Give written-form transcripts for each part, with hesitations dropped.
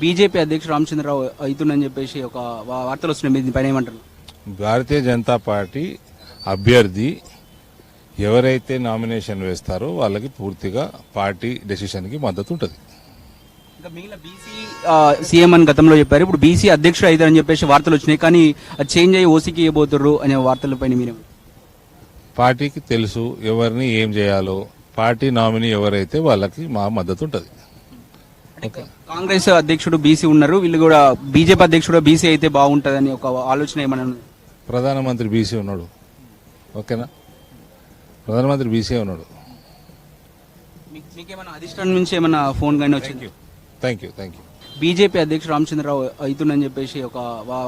BJP అధ్యక్షుడు రామచంద్రరావు అవుతుందని చెప్పేసి ఒక వార్తలు వస్తున్నాయి. దీని పైన ఏమంటారు? భారతీయ జనతా పార్టీ అభ్యర్థి ఎవరైతే నామినేషన్ వేస్తారో వాళ్ళకి పూర్తిగా పార్టీ డెసిషన్కి మద్దతు ఉంటుంది. ఇంకా మిగిలిన బీసీ సీఎం అని గతంలో చెప్పారు. ఇప్పుడు బీసీ అధ్యక్షుడు అవుతారని చెప్పేసి వార్తలు వచ్చినాయి. కానీ అది చేంజ్ అయ్యి ఓసీకి ఇవ్వబోతున్నారు అనే వార్తలపైన మీరు పార్టీకి తెలుసు ఎవరిని ఏం చేయాలో. పార్టీ నామినీ ఎవరైతే వాళ్ళకి మా మద్దతు ఉంటుంది. కాంగ్రెస్ అధ్యక్షుడు బీసీ ఉన్నారు, వీళ్ళు కూడా బీజేపీ అధ్యక్షుడు బీసీ అయితే బాగుంటుందని ఒక ఆలోచన ఏమైనా ఉంది? ప్రధానమంత్రి బీసీ ఉన్నాడు. ఓకేనా, ప్రధానమంత్రి బీసీ ఉన్నాడు. మీకేమైనా అధిష్టానం నుంచి ఏమైనా ఫోన్ కానీ వచ్చింది? Thank you. బీజేపీ అధ్యక్షుడు రామచంద్రరావు అవుతుందని చెప్పేసి ఒక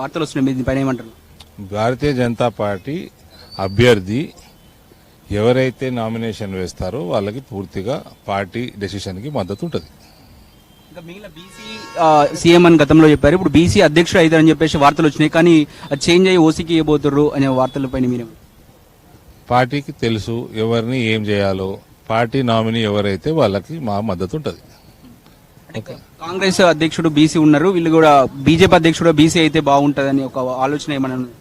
వార్తలు వస్తున్నాయి. దీని పైన ఏమంటారు? భారతీయ జనతా పార్టీ అభ్యర్థి ఎవరైతే నామినేషన్ వేస్తారో వాళ్ళకి పూర్తిగా పార్టీ డెసిషన్కి మద్దతు ఉంటుంది. ఇంకా మిగిలిన బీసీ సీఎం అని గతంలో చెప్పారు. ఇప్పుడు బీసీ అధ్యక్షుడు అవుతారని చెప్పేసి వార్తలు వచ్చినాయి. కానీ అది చేంజ్ అయ్యి ఓసీకి ఇవ్వబోతున్నారు అనే వార్తలపైన మీరు పార్టీకి తెలుసు ఎవరిని ఏం చేయాలో. పార్టీ నామినీ ఎవరైతే వాళ్ళకి మా మద్దతు ఉంటుంది. కాంగ్రెస్ అధ్యక్షుడు బీసీ ఉన్నారు, వీళ్ళు కూడా బీజేపీ అధ్యక్షుడు బీసీ అయితే బాగుంటుందని ఒక ఆలోచన ఏమైనా ఉంది?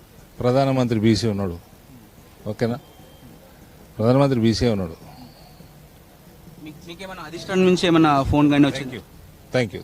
ప్రధానమంత్రి బీసీ ఉన్నాడు. ఓకేనా, ప్రధానమంత్రి బీసీ ఉన్నాడు. మీకేమైనా అధిష్టానం నుంచి ఏమైనా ఫోన్ కానీ వచ్చింది? Thank you.